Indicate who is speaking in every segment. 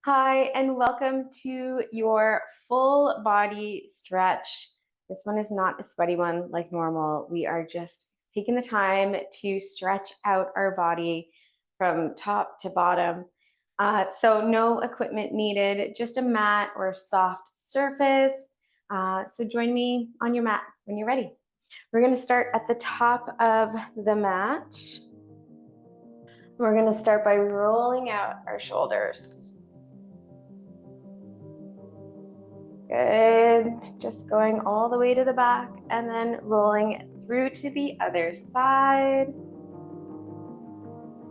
Speaker 1: Hi, and welcome to your full body stretch. This one is not a sweaty one like normal. We are just taking the time to stretch out our body from top to bottom. So no equipment needed, just a mat or a soft surface. So join me on your mat when you're ready. We're going to start at the top of the mat. We're going to start by rolling out our shoulders. Good. Just going all the way to the back and then rolling through to the other side.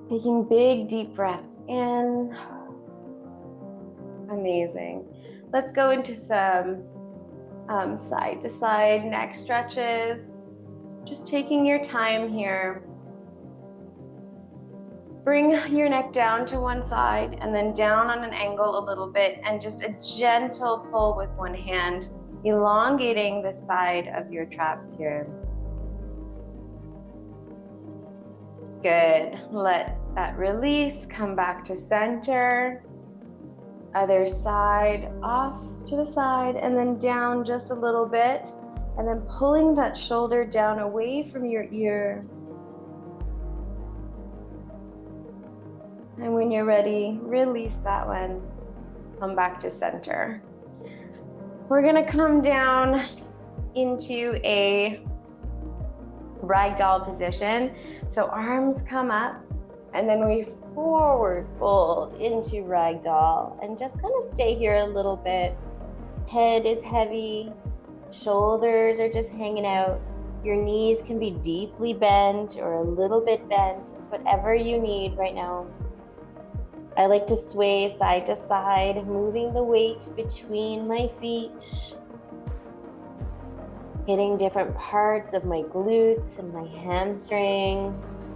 Speaker 1: Taking big, deep breaths in. Amazing. Let's go into some side to side neck stretches. Just taking your time here. Bring your neck down to one side and then down on an angle a little bit, and just a gentle pull with one hand, elongating the side of your traps here. Good. Let that release. Come back to center. Other side, off to the side, and then down just a little bit, and then pulling that shoulder down away from your ear. And when you're ready, release that one. Come back to center. We're gonna come down into a ragdoll position. So arms come up, and then we forward fold into ragdoll, and just kind of stay here a little bit. Head is heavy, shoulders are just hanging out. Your knees can be deeply bent or a little bit bent. It's whatever you need right now. I like to sway side to side, moving the weight between my feet, hitting different parts of my glutes and my hamstrings.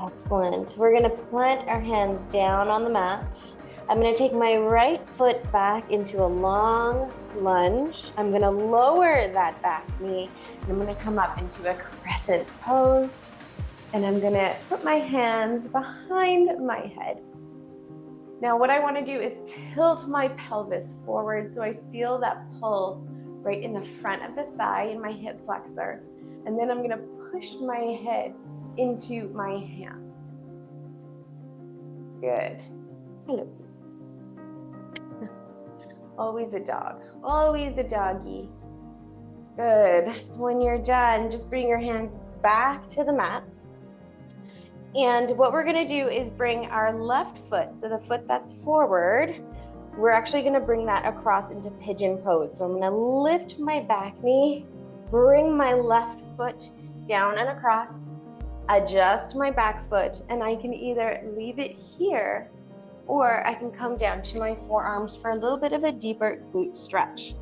Speaker 1: Excellent. We're going to plant our hands down on the mat. I'm going to take my right foot back into a long lunge. I'm going to lower that back knee, and I'm going to come up into a crescent pose. And I'm going to put my hands behind my head. Now what I want to do is tilt my pelvis forward so I feel that pull right in the front of the thigh and my hip flexor. And then I'm going to push my head into my hands. Good. Hello. Always a dog. Always a doggy. Good. When you're done, just bring your hands back to the mat. And what we're gonna do is bring our left foot, so the foot that's forward, we're actually gonna bring that across into pigeon pose. So I'm gonna lift my back knee, bring my left foot down and across, adjust my back foot, and I can either leave it here or I can come down to my forearms for a little bit of a deeper glute stretch.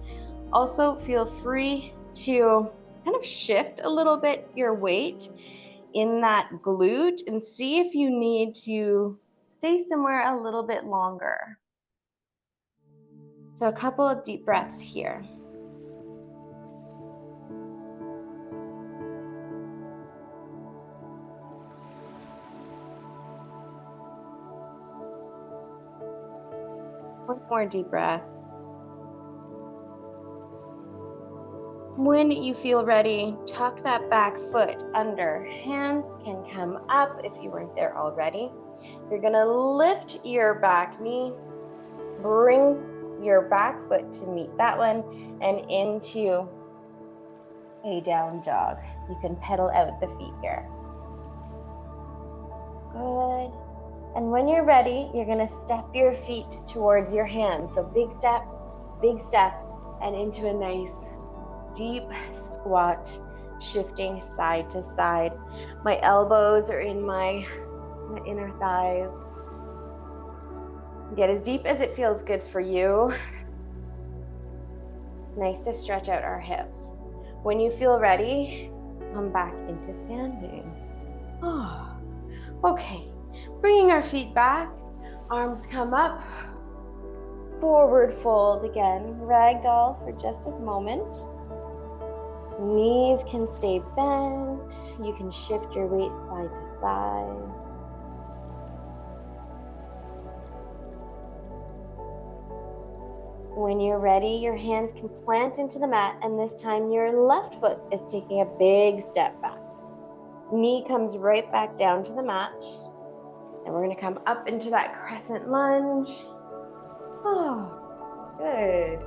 Speaker 1: Also feel free to kind of shift a little bit your weight in that glute and see if you need to stay somewhere a little bit longer. So a couple of deep breaths here. One more deep breath. When you feel ready, tuck that back foot under. Hands can come up if you weren't there already. You're gonna lift your back knee, bring your back foot to meet that one, and into a down dog. You can pedal out the feet here. Good. And when you're ready, you're gonna step your feet towards your hands. So big step, and into a nice deep squat, shifting side to side. My elbows are in my inner thighs. Get as deep as it feels good for you. It's nice to stretch out our hips. When you feel ready, come back into standing. Oh, okay. Bringing our feet back, arms come up, forward fold again, ragdoll for just a moment. Knees can stay bent. You can shift your weight side to side. When you're ready, your hands can plant into the mat, and this time your left foot is taking a big step back. Knee comes right back down to the mat, and we're gonna come up into that crescent lunge. Oh, good.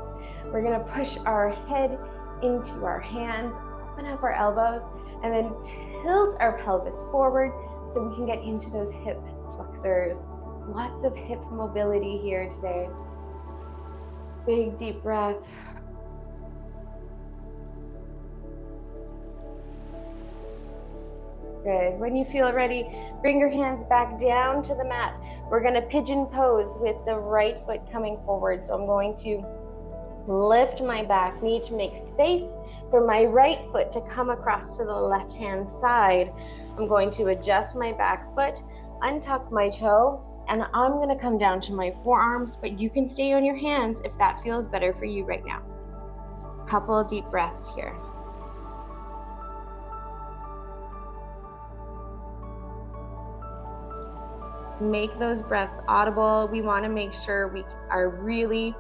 Speaker 1: We're gonna push our head into our hands, open up our elbows, and then tilt our pelvis forward so we can get into those hip flexors. Lots of hip mobility here today. Big deep breath. Good. When you feel ready, bring your hands back down to the mat. We're gonna pigeon pose with the right foot coming forward. So I'm going to lift my back knee to make space for my right foot to come across to the left-hand side. I'm going to adjust my back foot, untuck my toe, and I'm gonna come down to my forearms, but you can stay on your hands if that feels better for you right now. Couple of deep breaths here. Make those breaths audible. We wanna make sure we are really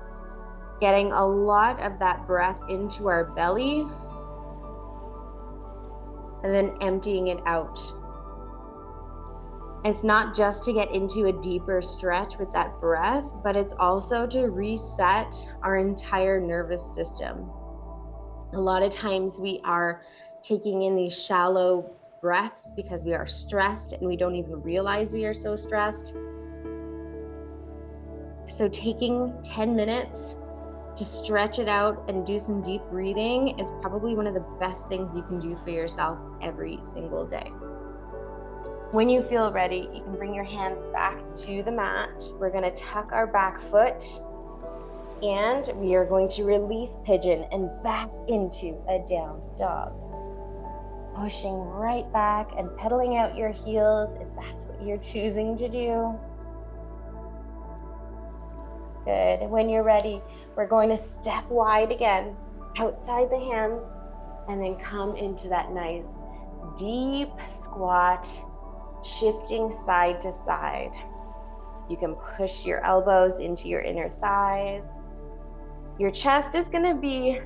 Speaker 1: getting a lot of that breath into our belly and then emptying it out. It's not just to get into a deeper stretch with that breath, but it's also to reset our entire nervous system. A lot of times we are taking in these shallow breaths because we are stressed and we don't even realize we are so stressed. So taking 10 minutes to stretch it out and do some deep breathing is probably one of the best things you can do for yourself every single day. When you feel ready, you can bring your hands back to the mat. We're gonna tuck our back foot and we are going to release pigeon and back into a down dog. Pushing right back and pedaling out your heels if that's what you're choosing to do. Good. When you're ready, we're going to step wide again, outside the hands, and then come into that nice deep squat, shifting side to side. You can push your elbows into your inner thighs. Your chest is going to be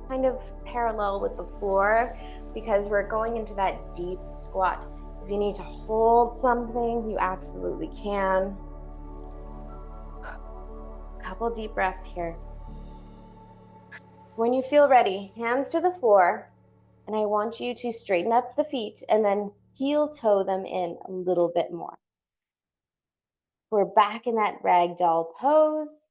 Speaker 1: kind of parallel with the floor because we're going into that deep squat. If you need to hold something, you absolutely can. Couple deep breaths here. When you feel ready, hands to the floor, and I want you to straighten up the feet and then heel toe them in a little bit more. We're back in that ragdoll pose.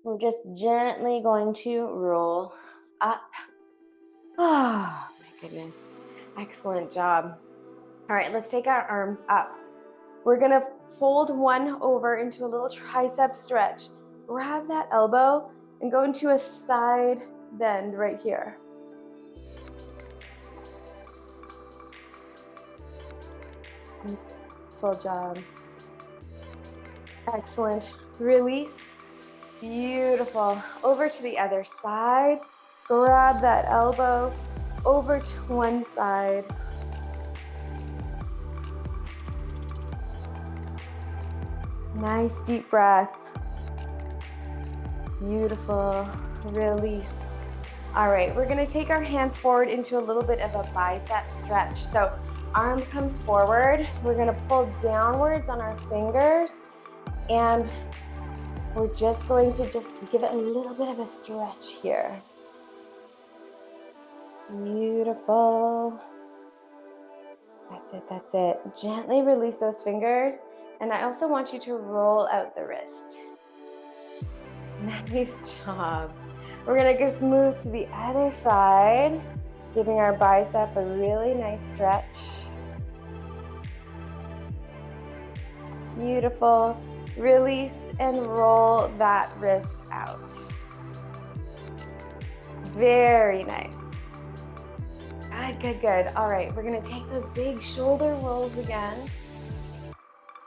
Speaker 1: We're just gently going to roll up. Oh, my goodness. Excellent job. All right, let's take our arms up. We're gonna fold one over into a little tricep stretch. Grab that elbow and go into a side bend right here. Full job. Excellent. Release. Beautiful. Over to the other side. Grab that elbow over to one side. Nice deep breath. Beautiful. Release. All right, we're gonna take our hands forward into a little bit of a bicep stretch. So arm comes forward. We're gonna pull downwards on our fingers and we're just going to give it a little bit of a stretch here. Beautiful. That's it, that's it. Gently release those fingers. And I also want you to roll out the wrist. Nice job. We're gonna just move to the other side, giving our bicep a really nice stretch. Beautiful. Release and roll that wrist out. Very nice. Good, good, good. All right, we're gonna take those big shoulder rolls again.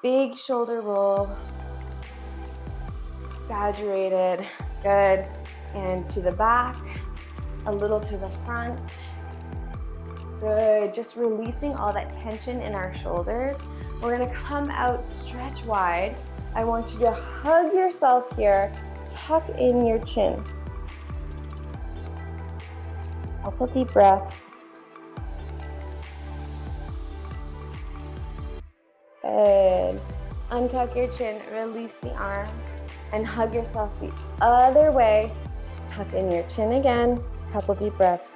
Speaker 1: Big shoulder roll. Exaggerated. Good. And to the back, a little to the front. Good. Just releasing all that tension in our shoulders. We're gonna come out, stretch wide. I want you to hug yourself here, tuck in your chin. Couple deep breaths. Good. Untuck your chin, release the arm, and hug yourself the other way. Tuck in your chin again. Couple deep breaths.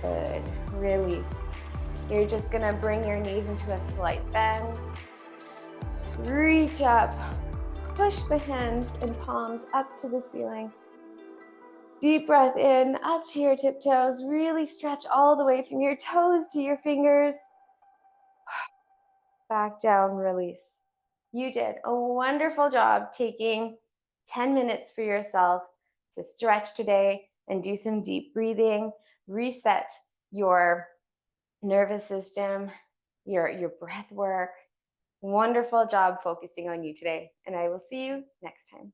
Speaker 1: Good. Release. You're just gonna bring your knees into a slight bend. Reach up. Push the hands and palms up to the ceiling. Deep breath in, up to your tiptoes. Really stretch all the way from your toes to your fingers. Back down, release. You did a wonderful job taking 10 minutes for yourself to stretch today and do some deep breathing, reset your nervous system, your breath work. Wonderful job focusing on you today. And I will see you next time.